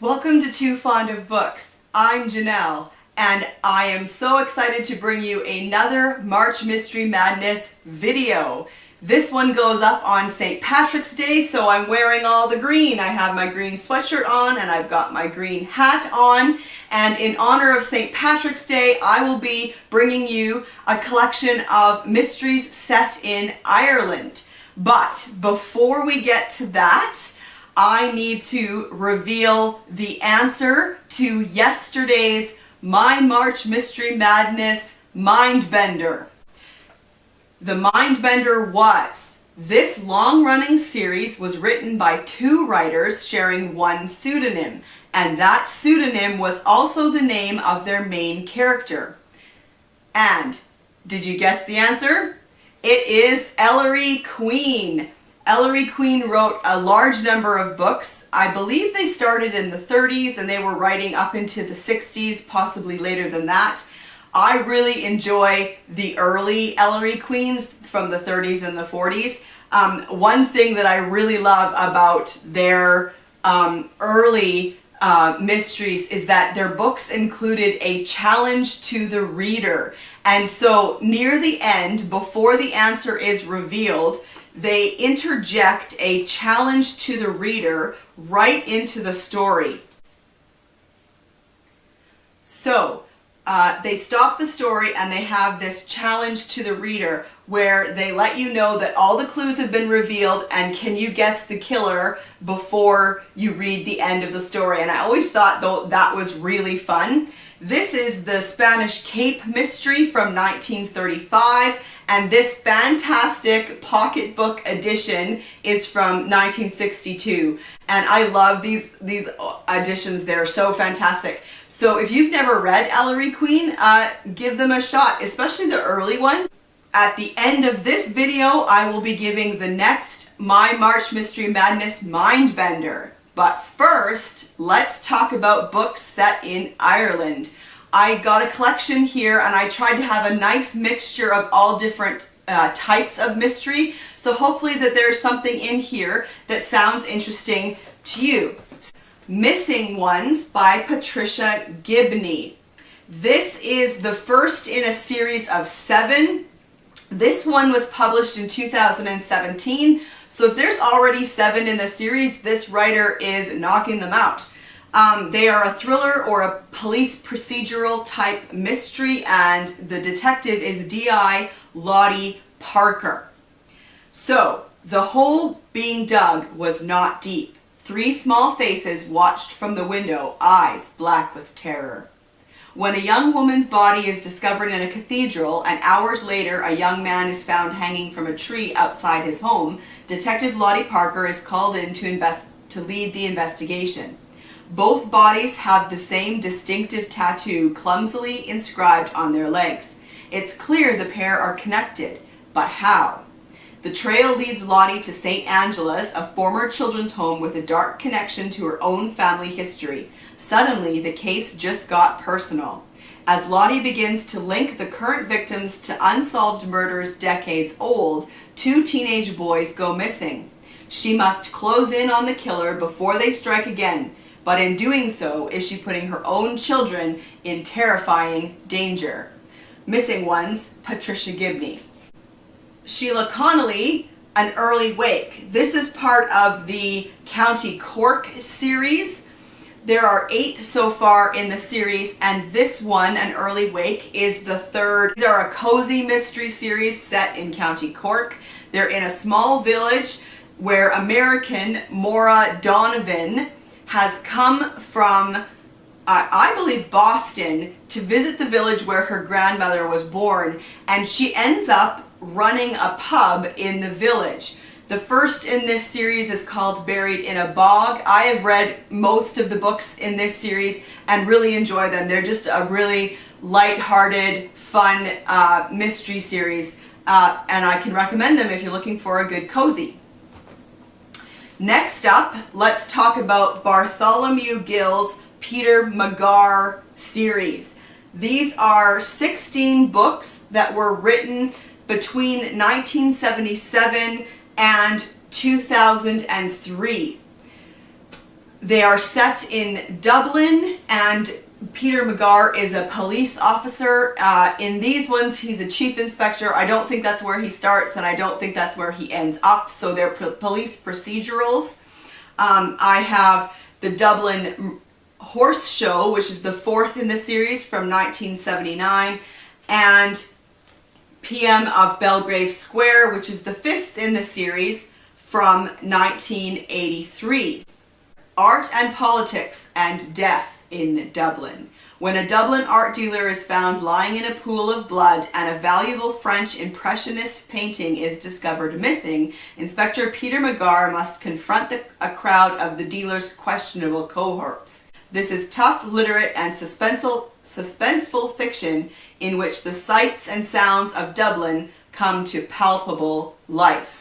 Welcome to Too Fond of Books. I'm Janelle, and I am so excited to bring you another March Mystery Madness video. This one goes up on St. Patrick's Day, so I'm wearing all the green. I have my green sweatshirt on, and I've got my green hat on. And in honor of St. Patrick's Day, I will be bringing you a collection of mysteries set in Ireland. But before we get to that, I need to reveal the answer to yesterday's My March Mystery Madness Mindbender. The Mindbender was, this long-running series was written by two writers sharing one pseudonym, and that pseudonym was also the name of their main character. And, did you guess the answer? It is Ellery Queen. Ellery Queen wrote a large number of books. I believe they started in the 30s and they were writing up into the 60s, possibly later than that. I really enjoy the early Ellery Queens from the 30s and the 40s. One thing that I really love about their early mysteries is that their books included a challenge to the reader. And so near the end, before the answer is revealed, they interject a challenge to the reader right into the story. So they stop the story and they have this challenge to the reader where they let you know that all the clues have been revealed and can you guess the killer before you read the end of the story. And I always thought though that was really fun. This is the Spanish Cape Mystery from 1935, and this fantastic pocketbook edition is from 1962. And I love these editions, they're so fantastic. So if you've never read Ellery Queen, give them a shot, especially the early ones. At the end of this video, I will be giving the next My March Mystery Madness Mindbender. But first, let's talk about books set in Ireland. I got a collection here and I tried to have a nice mixture of all different types of mystery. So hopefully that there's something in here that sounds interesting to you. Missing Ones by Patricia Gibney. This is the first in a series of 7. This one was published in 2017. So if there's already 7 in the series, this writer is knocking them out. They are a thriller or a police procedural type mystery, and the detective is D.I. Lottie Parker. So the hole being dug was not deep. 3 small faces watched from the window, eyes black with terror. When a young woman's body is discovered in a cathedral and hours later a young man is found hanging from a tree outside his home, Detective Lottie Parker is called in to lead the investigation. Both bodies have the same distinctive tattoo clumsily inscribed on their legs. It's clear the pair are connected, but how? The trail leads Lottie to St. Angela's, a former children's home with a dark connection to her own family history. Suddenly, the case just got personal. As Lottie begins to link the current victims to unsolved murders decades old, 2 teenage boys go missing. She must close in on the killer before they strike again, but in doing so, is she putting her own children in terrifying danger? Missing Ones, Patricia Gibney. Sheila Connolly, An Early Wake. This is part of the County Cork series. There are 8 so far in the series, and this one, An Early Wake, is the 3rd. These are a cozy mystery series set in County Cork. They're in a small village where American Maura Donovan has come from, I believe, Boston to visit the village where her grandmother was born, and she ends up running a pub in the village. The first in this series is called Buried in a Bog. I have read most of the books in this series and really enjoy them. They're just a really light-hearted, fun mystery series, and I can recommend them if you're looking for a good cozy. Next up, let's talk about Bartholomew Gill's Peter McGarr series. These are 16 books that were written between 1977 and 2003. They are set in Dublin, and Peter McGarr is a police officer. In these ones, he's a chief inspector. I don't think that's where he starts, and I don't think that's where he ends up, so they're police procedurals. I have the Dublin Horse Show, which is the 4th in the series from 1979, and PM of Belgrave Square, which is the 5th in the series from 1983. Art and Politics and Death in Dublin. When a Dublin art dealer is found lying in a pool of blood and a valuable French Impressionist painting is discovered missing, Inspector Peter McGarr must confront a crowd of the dealer's questionable cohorts. This is tough, literate, and suspenseful fiction in which the sights and sounds of Dublin come to palpable life.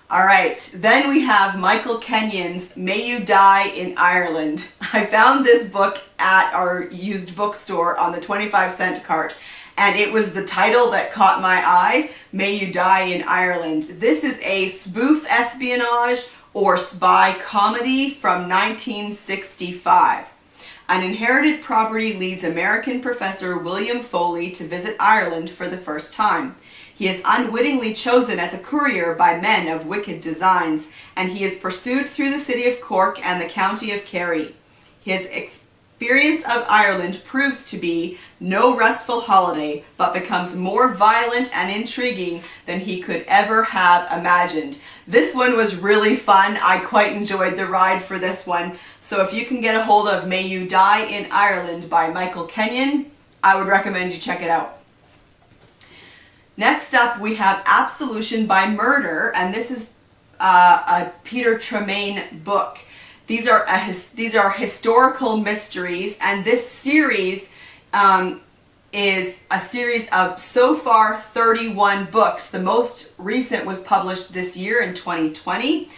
All right, then we have Michael Kenyon's May You Die in Ireland. I found this book at our used bookstore on the 25-cent cart, and it was the title that caught my eye, May You Die in Ireland. This is a spoof espionage or spy comedy from 1965. An inherited property leads American professor William Foley to visit Ireland for the first time. He is unwittingly chosen as a courier by men of wicked designs, and he is pursued through the city of Cork and the county of Kerry. His experience of Ireland proves to be no restful holiday, but becomes more violent and intriguing than he could ever have imagined. This one was really fun. I quite enjoyed the ride for this one. So if you can get a hold of May You Die in Ireland by Michael Kenyon, I would recommend you check it out. Next up, we have Absolution by Murder, and this is a Peter Tremayne book. These are historical mysteries, and this series is a series of so far 31 books. The most recent was published this year in 2020.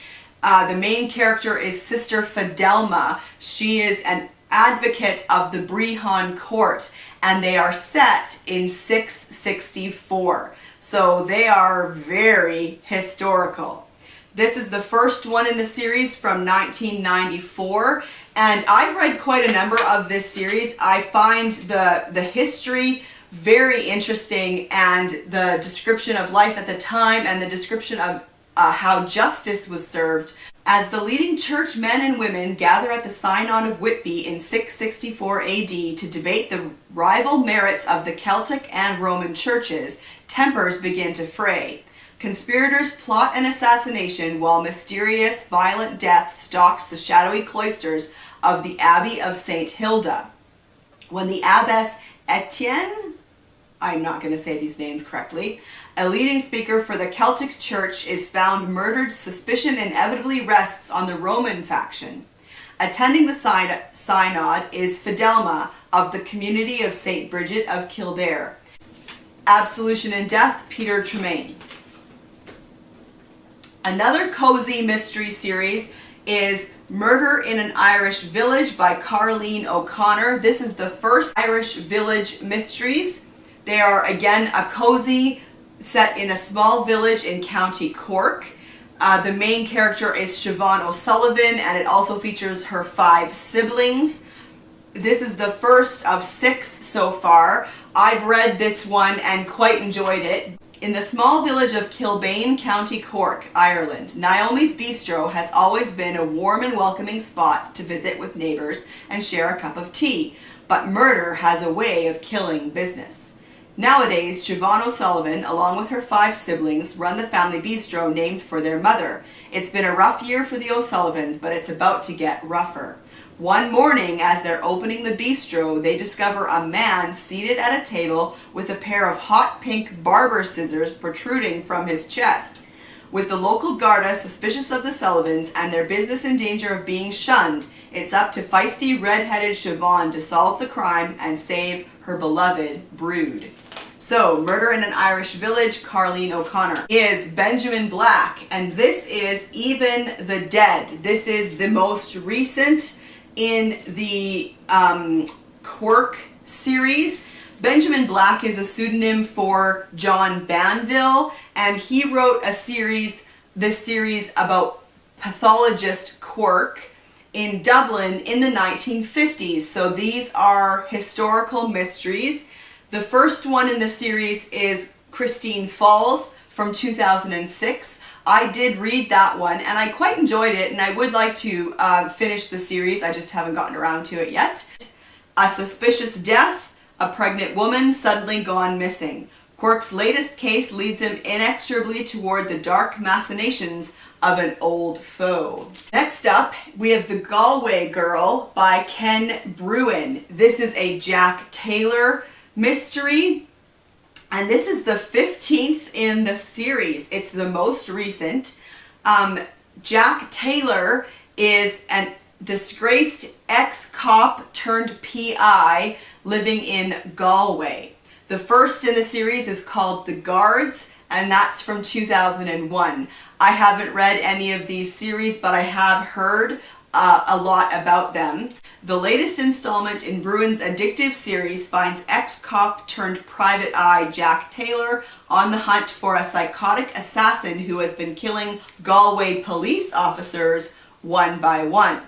The main character is Sister Fidelma. She is an advocate of the Bruen court, and they are set in 664. So they are very historical. This is the first one in the series from 1994, and I've read quite a number of this series. I find the history very interesting, and the description of life at the time and the description of how justice was served. As the leading church men and women gather at the Synod of Whitby in 664 AD to debate the rival merits of the Celtic and Roman churches, tempers begin to fray. Conspirators plot an assassination while mysterious, violent death stalks the shadowy cloisters of the Abbey of St. Hilda. When the abbess Etienne, I'm not going to say these names correctly, a leading speaker for the Celtic Church, is found murdered, suspicion inevitably rests on the Roman faction. Attending the synod is Fidelma of the community of St. Bridget of Kildare. Absolution and Death, Peter Tremayne. Another cozy mystery series is Murder in an Irish Village by Carlene O'Connor. This is the first Irish village mysteries. They are again a cozy set in a small village in County Cork. The main character is Siobhan O'Sullivan, and it also features her 5 siblings. This is the first of 6 so far. I've read this one and quite enjoyed it. In the small village of Kilbane, County Cork, Ireland, Naomi's Bistro has always been a warm and welcoming spot to visit with neighbors and share a cup of tea, but murder has a way of killing business. Nowadays, Siobhan O'Sullivan, along with her 5 siblings, run the family bistro named for their mother. It's been a rough year for the O'Sullivans, but it's about to get rougher. One morning, as they're opening the bistro, they discover a man seated at a table with a pair of hot pink barber scissors protruding from his chest. With the local Garda suspicious of the Sullivans and their business in danger of being shunned, it's up to feisty red-headed Siobhan to solve the crime and save her beloved brood. So, Murder in an Irish Village, Carlene O'Connor, is Benjamin Black, and this is Even the Dead. This is the most recent in the Quirk series. Benjamin Black is a pseudonym for John Banville, and he wrote this series about pathologist Cork in Dublin in the 1950s. So these are historical mysteries. The first one in the series is Christine Falls from 2006. I did read that one and I quite enjoyed it, and I would like to finish the series. I just haven't gotten around to it yet. A suspicious death, a pregnant woman suddenly gone missing. Cork's latest case leads him inexorably toward the dark machinations of an old foe. Next up, we have The Galway Girl by Ken Bruen. This is a Jack Taylor mystery, and this is the 15th in the series. It's the most recent. Jack Taylor is a disgraced ex-cop turned PI living in Galway. The first in the series is called The Guards, and that's from 2001. I haven't read any of these series, but I have heard a lot about them. The latest installment in Bruen's addictive series finds ex-cop turned private eye Jack Taylor on the hunt for a psychotic assassin who has been killing Galway police officers one by one.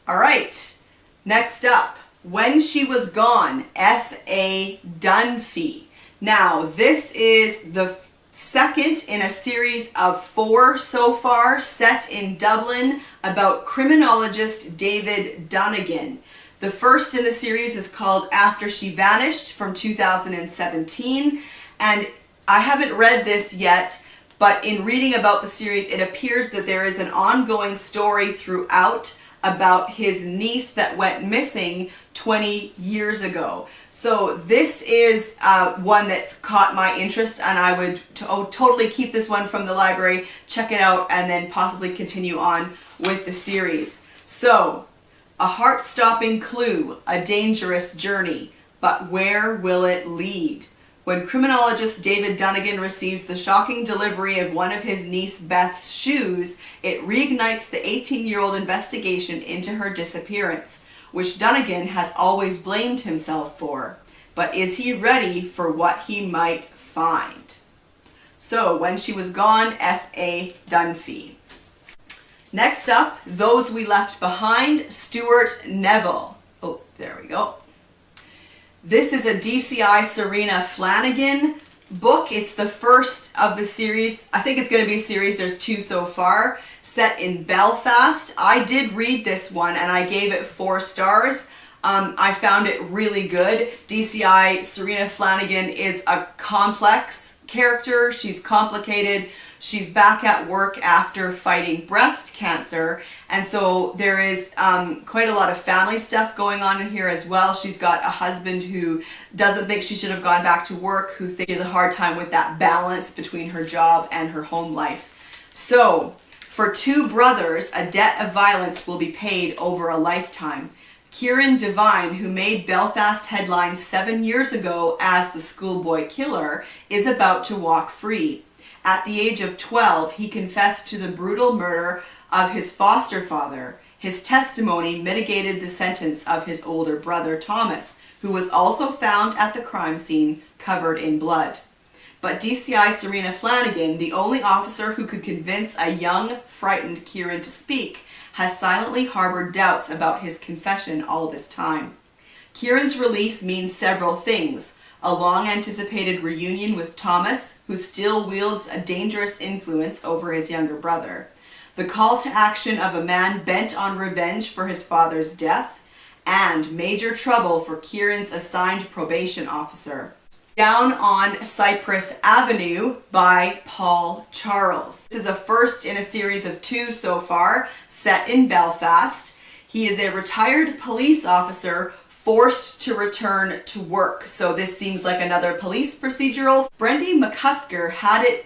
All right, next up, When She Was Gone, S.A. Dunphy. Now, this is the second in a series of 4 so far, set in Dublin, about criminologist David Dunnigan. The first in the series is called After She Vanished from 2017, and I haven't read this yet, but in reading about the series, it appears that there is an ongoing story throughout about his niece that went missing 20 years ago. So this is one that's caught my interest, and I would totally keep this one from the library, check it out, and then possibly continue on with the series. So, a heart-stopping clue, a dangerous journey, but where will it lead? When criminologist David Dunnigan receives the shocking delivery of one of his niece Beth's shoes, it reignites the 18-year-old investigation into her disappearance, which Dunnigan has always blamed himself for. But is he ready for what he might find? So, When She Was Gone, S.A. Dunphy. Next up, Those We Left Behind, Stuart Neville. Oh, there we go. This is a DCI Serena Flanagan book. It's the first of the series. I think it's going to be a series. There's 2 so far, set in Belfast. I did read this one and I gave it 4 stars. I found it really good. DCI Serena Flanagan is a complex character. She's complicated. She's back at work after fighting breast cancer, and so there is quite a lot of family stuff going on in here as well. She's got a husband who doesn't think she should have gone back to work, who thinks she has a hard time with that balance between her job and her home life. So, for 2 brothers, a debt of violence will be paid over a lifetime. Kieran Devine, who made Belfast headlines 7 years ago as the schoolboy killer, is about to walk free. At the age of 12, he confessed to the brutal murder of his foster father. His testimony mitigated the sentence of his older brother, Thomas, who was also found at the crime scene covered in blood. But DCI Serena Flanagan, the only officer who could convince a young, frightened Kieran to speak, has silently harbored doubts about his confession all this time. Kieran's release means several things: a long-anticipated reunion with Thomas, who still wields a dangerous influence over his younger brother, the call to action of a man bent on revenge for his father's death, and major trouble for Kieran's assigned probation officer. Down on Cypress Avenue by Paul Charles. This is a first in a series of 2 so far, set in Belfast. He is a retired police officer forced to return to work. So this seems like another police procedural. Brendy McCusker had it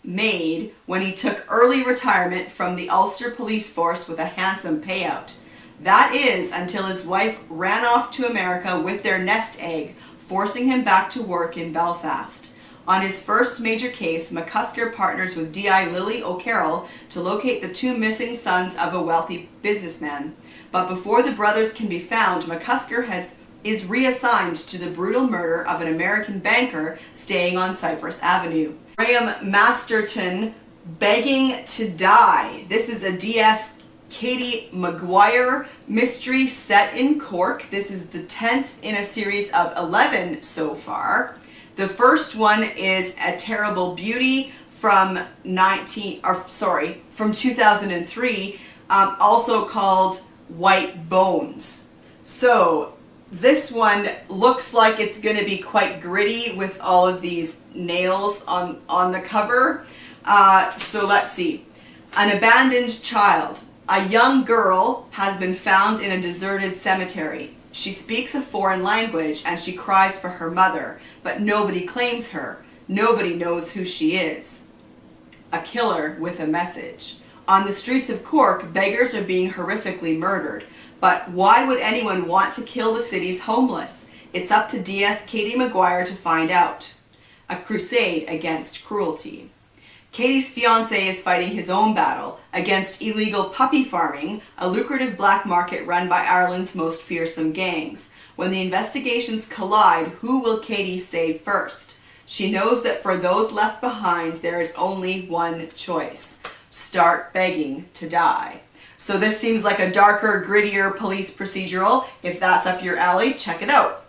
made when he took early retirement from the Ulster Police Force with a handsome payout. That is until his wife ran off to America with their nest egg, forcing him back to work in Belfast. On his first major case, McCusker partners with D.I. Lily O'Carroll to locate the 2 missing sons of a wealthy businessman. But before the brothers can be found, McCusker is reassigned to the brutal murder of an American banker staying on Cypress Avenue. Graham Masterton Begging to Die. This is a D.S. Katie McGuire mystery set in Cork. This is the 10th in a series of 11 so far. The first one is A Terrible Beauty from 2003, also called White Bones. So this one looks like it's going to be quite gritty with all of these nails on the cover. So let's see. An abandoned child. A young girl has been found in a deserted cemetery. She speaks a foreign language and she cries for her mother, but nobody claims her. Nobody knows who she is. A killer with a message. On the streets of Cork, beggars are being horrifically murdered. But why would anyone want to kill the city's homeless? It's up to D.S. Katie McGuire to find out. A crusade against cruelty. Katie's fiancé is fighting his own battle against illegal puppy farming, a lucrative black market run by Ireland's most fearsome gangs. When the investigations collide, who will Katie save first? She knows that for those left behind, there is only one choice. Start begging to die. So this seems like a darker, grittier police procedural. If that's up your alley, check it out.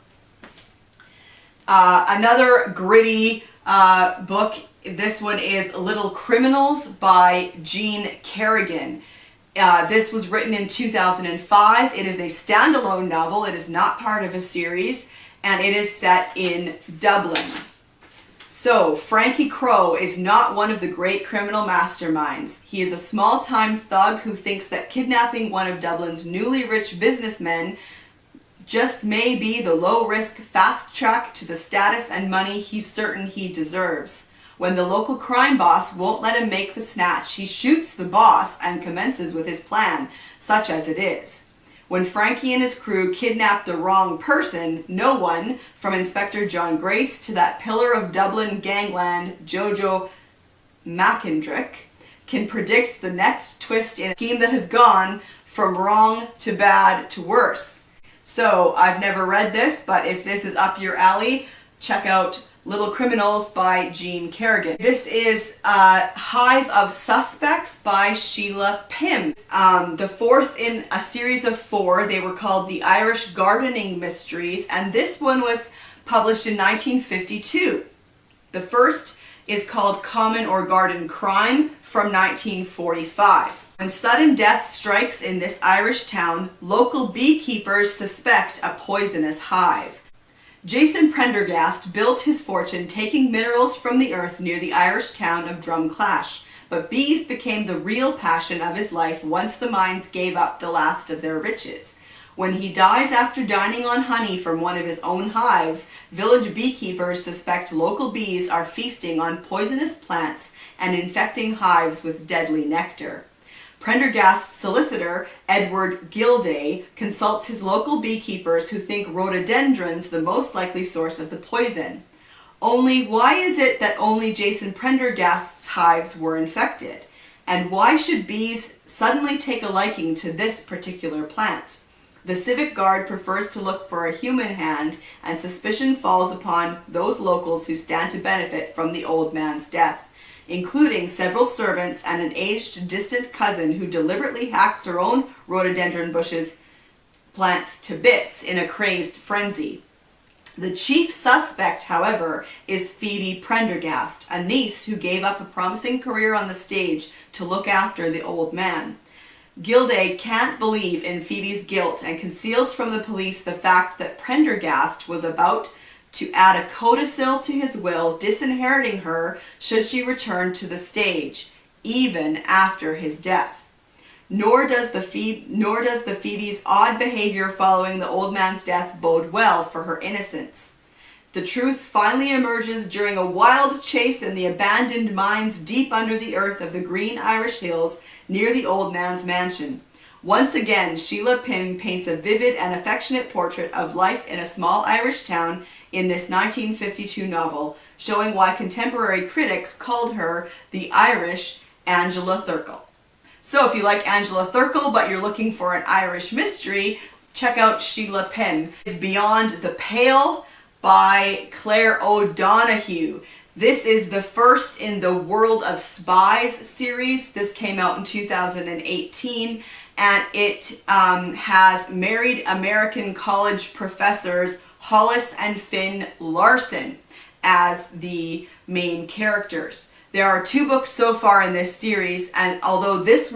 Another gritty book. This one is Little Criminals by Jean Kerrigan. This was written in 2005. It is a standalone novel. It is not part of a series, and it is set in Dublin. So, Frankie Crowe is not one of the great criminal masterminds. He is a small-time thug who thinks that kidnapping one of Dublin's newly rich businessmen just may be the low-risk fast track to the status and money he's certain he deserves. When the local crime boss won't let him make the snatch, he shoots the boss and commences with his plan, such as it is. When Frankie and his crew kidnap the wrong person, no one, from Inspector John Grace to that pillar of Dublin gangland, Jojo McIndrick, can predict the next twist in a scheme that has gone from wrong to bad to worse. So, I've never read this, but if this is up your alley, check out Little Criminals by Jean Kerrigan. This is Hive of Suspects by Sheila Pym. The fourth in a series of 4. They were called the Irish Gardening Mysteries, and this one was published in 1952. The first is called Common or Garden Crime from 1945. When sudden death strikes in this Irish town, local beekeepers suspect a poisonous hive. Jason Prendergast built his fortune taking minerals from the earth near the Irish town of Drumclash, but bees became the real passion of his life once the mines gave up the last of their riches. When he dies after dining on honey from one of his own hives, village beekeepers suspect local bees are feasting on poisonous plants and infecting hives with deadly nectar. Prendergast's solicitor, Edward Gilday, consults his local beekeepers who think rhododendrons the most likely source of the poison. Only why is it that only Jason Prendergast's hives were infected? And why should bees suddenly take a liking to this particular plant? The civic guard prefers to look for a human hand, and suspicion falls upon those locals who stand to benefit from the old man's death, including several servants and an aged distant cousin who deliberately hacks her own rhododendron bushes plants to bits in a crazed frenzy. The chief suspect, however, is Phoebe Prendergast, a niece who gave up a promising career on the stage to look after the old man. Gilday can't believe in Phoebe's guilt and conceals from the police the fact that Prendergast was about to add a codicil to his will, disinheriting her should she return to the stage, even after his death. Nor does the Phoebe's odd behavior following the old man's death bode well for her innocence. The truth finally emerges during a wild chase in the abandoned mines deep under the earth of the green Irish hills near the old man's mansion. Once again, Sheila Pym paints a vivid and affectionate portrait of life in a small Irish town in this 1952 novel, showing why contemporary critics called her the Irish Angela Thirkell. So if you like Angela Thirkell but you're looking for an Irish mystery, check out Sheila Pym. It's Beyond the Pale by Clare O'Donoghue. This is the first in the World of Spies series. This came out in 2018, and it has married American college professors Hollis and Finn Larson as the main characters. There are 2 books so far in this series, and although in this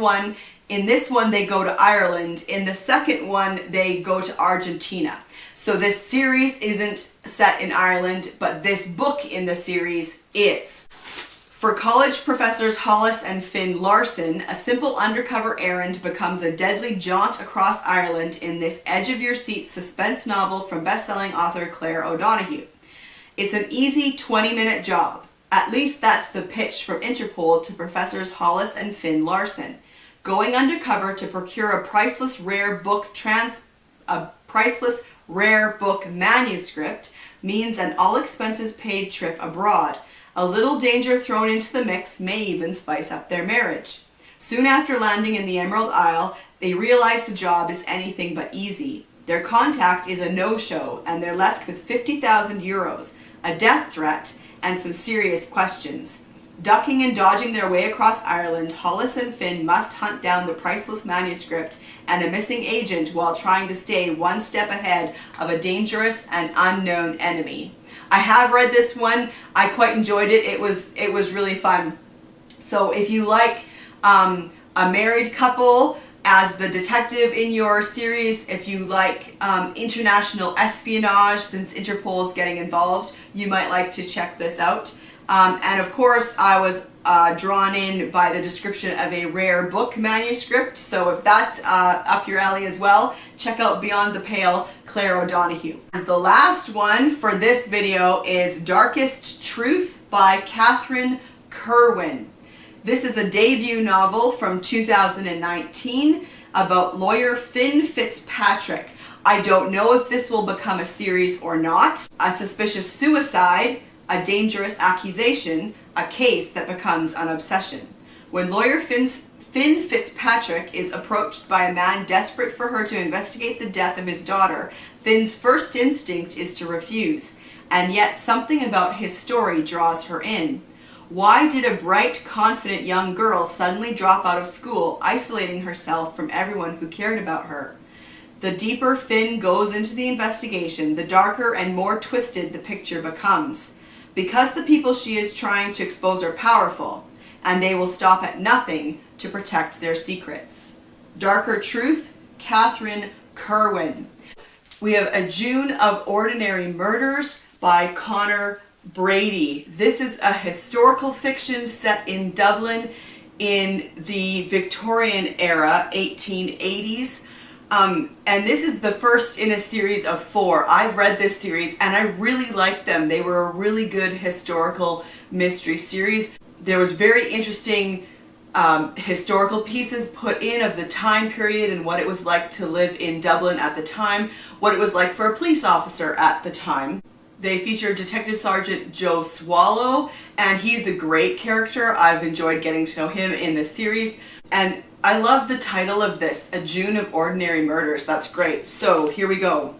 one they go to Ireland, in the second one they go to Argentina. So this series isn't set in Ireland, but this book in the series is. For college professors Hollis and Finn Larson, a simple undercover errand becomes a deadly jaunt across Ireland in this edge-of-your-seat suspense novel from best-selling author Clare O'Donoghue. It's an easy 20-minute job. At least that's the pitch from Interpol to Professors Hollis and Finn Larson. Going undercover to procure a priceless rare book manuscript means an all-expenses-paid trip abroad. A little danger thrown into the mix may even spice up their marriage. Soon after landing in the Emerald Isle, they realize the job is anything but easy. Their contact is a no-show, and they're left with 50,000 euros, a death threat, and some serious questions. Ducking and dodging their way across Ireland, Hollis and Finn must hunt down the priceless manuscript and a missing agent while trying to stay one step ahead of a dangerous and unknown enemy. I have read this one. I quite enjoyed it. It was really fun. So if you like a married couple as the detective in your series, if you like international espionage, since Interpol is getting involved, you might like to check this out. And of course, I was drawn in by the description of a rare book manuscript. So if that's up your alley as well, check out Beyond the Pale, Clare O'Donoghue. And the last one for this video is Darkest Truth by Catherine Kirwan. This is a debut novel from 2019 about lawyer Finn Fitzpatrick. I don't know if this will become a series or not. A suspicious suicide, a dangerous accusation, a case that becomes an obsession. When lawyer Finn Fitzpatrick is approached by a man desperate for her to investigate the death of his daughter, Finn's first instinct is to refuse, and yet something about his story draws her in. Why did a bright, confident young girl suddenly drop out of school, isolating herself from everyone who cared about her? The deeper Finn goes into the investigation, the darker and more twisted the picture becomes. Because the people she is trying to expose are powerful, and they will stop at nothing to protect their secrets. Darker Truth, Catherine Kirwan. We have A June of Ordinary Murders by Conor Brady. This is a historical fiction set in Dublin in the Victorian era, 1880s. And this is the first in a series of 4. I've read this series and I really liked them. They were a really good historical mystery series. There was very interesting historical pieces put in of the time period and what it was like to live in Dublin at the time, what it was like for a police officer at the time. They feature Detective Sergeant Joe Swallow, and he's a great character. I've enjoyed getting to know him in this series. And I love the title of this, A June of Ordinary Murders. That's great. So here we go.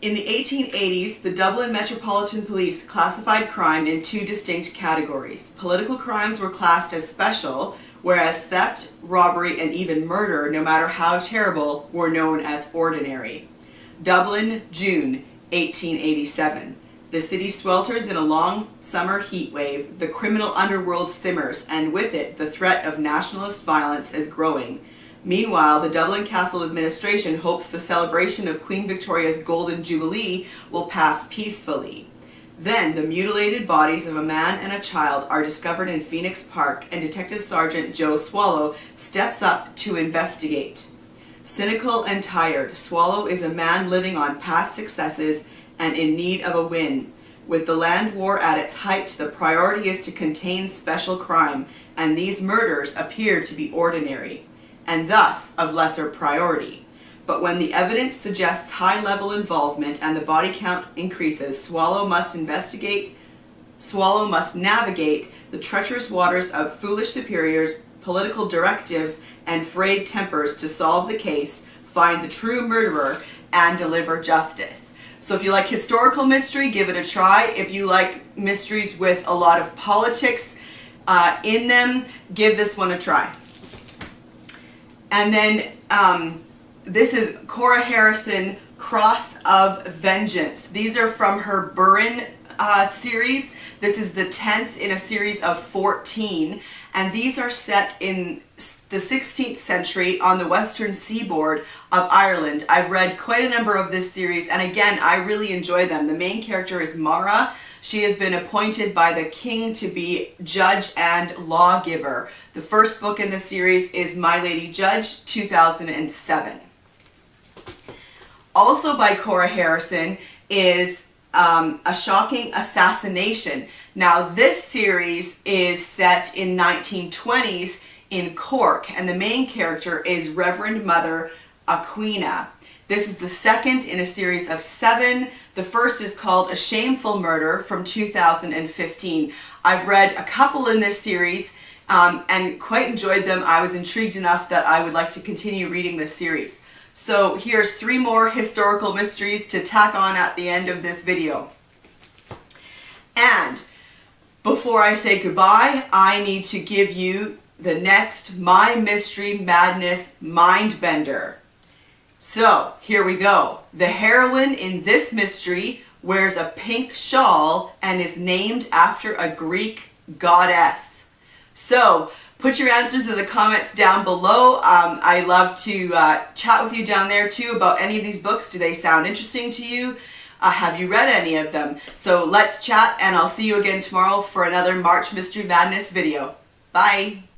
In the 1880s, the Dublin Metropolitan Police classified crime in 2 distinct categories. Political crimes were classed as special, whereas theft, robbery, and even murder, no matter how terrible, were known as ordinary. Dublin, June 1887. The city swelters in a long summer heat wave, the criminal underworld simmers, and with it, the threat of nationalist violence is growing. Meanwhile, the Dublin Castle administration hopes the celebration of Queen Victoria's Golden Jubilee will pass peacefully. Then, the mutilated bodies of a man and a child are discovered in Phoenix Park, and Detective Sergeant Joe Swallow steps up to investigate. Cynical and tired, Swallow is a man living on past successes and in need of a win. With the land war at its height, the priority is to contain special crime, and these murders appear to be ordinary, and thus of lesser priority. But when the evidence suggests high-level involvement and the body count increases, Swallow must navigate the treacherous waters of foolish superiors, political directives, and frayed tempers to solve the case, find the true murderer, and deliver justice. So if you like historical mystery, give it a try. If you like mysteries with a lot of politics in them, give this one a try. And then this is Cora Harrison, Cross of Vengeance. These are from her Bruen series. This is the 10th in a series of 14, and these are set in the 16th century on the western seaboard of Ireland. I've read quite a number of this series, and again, I really enjoy them. The main character is Mara. She has been appointed by the king to be judge and lawgiver. The first book in the series is My Lady Judge, 2007. Also by Cora Harrison is A Shocking Assassination. Now this series is set in 1920s in Cork, and the main character is Reverend Mother Aquina. This is the second in a series of 7. The first is called A Shameful Murder from 2015. I've read a couple in this series and quite enjoyed them. I was intrigued enough that I would like to continue reading this series. So here's 3 more historical mysteries to tack on at the end of this video. And before I say goodbye, I need to give you the next My Mystery Madness mind bender. So here we go. The heroine in this mystery wears a pink shawl and is named after a Greek goddess. So put your answers in the comments down below. I love to chat with you down there too about any of these books. Do they sound interesting to you? Have you read any of them? So let's chat, and I'll see you again tomorrow for another March Mystery Madness video. Bye!